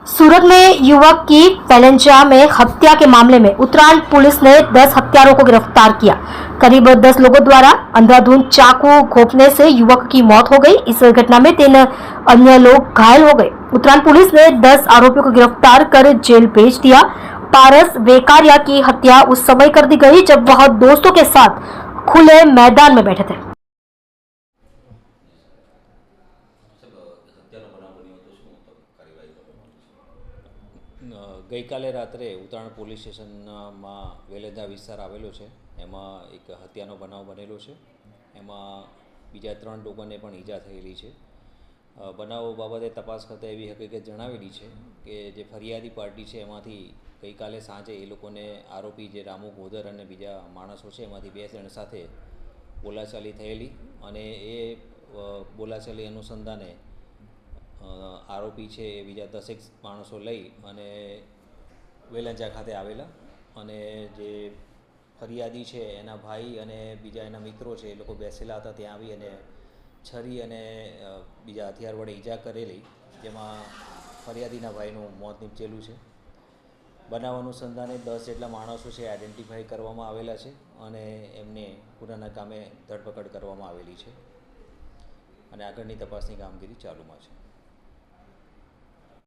सूरत में युवक की वेलेंजा में हत्या के मामले में उत्तरायण पुलिस ने 10 हत्यारों को गिरफ्तार किया। करीब 10 लोगों द्वारा अंधाधुंध चाकू घोंपने से युवक की मौत हो गई। इस घटना में 3 अन्य लोग घायल हो गए। उत्तरायण पुलिस ने 10 आरोपियों को गिरफ्तार कर जेल भेज दिया। पारस वेकारिया की हत्या उस समय कर दी गई जब वह दोस्तों के साथ खुले मैदान में बैठे थे। ગઈકાલે રાત્રે ઉત્તરાયણ પોલીસ સ્ટેશનમાં વેલેન્જા વિસ્તાર આવેલો છે, એમાં એક હત્યાનો બનાવ બનેલો છે. એમાં બીજા 3 લોકોને પણ ઈજા થયેલી છે. બનાવ બાબતે તપાસ કરતાં એવી હકીકત જણાવેલી છે કે જે ફરિયાદી પાર્ટી છે એમાંથી ગઈકાલે સાંજે એ લોકોને આરોપી જે રામુ ગોદર અને બીજા માણસો છે એમાંથી 2 જણ સાથે બોલાચાલી થયેલી અને એ બોલાચાલી અનુસંધાને આરોપી છે એ બીજા 10 માણસો લઈ અને વેલેન્જા ખાતે આવેલા અને જે ફરિયાદી છે એના ભાઈ અને બીજા એના મિત્રો છે એ લોકો બેસેલા હતા. ત્યાં આવી અને છરી અને બીજા હથિયાર વડે ઈજા કરેલી, જેમાં ફરિયાદીના ભાઈનું મોત નીપજેલું છે. બનાવ અનુસંધાને 10 જેટલા માણસો છે આઈડેન્ટિફાઈ કરવામાં આવેલા છે અને એમને ગુનાના કામે ધરપકડ કરવામાં આવેલી છે અને આગળની તપાસની કામગીરી ચાલુમાં છે.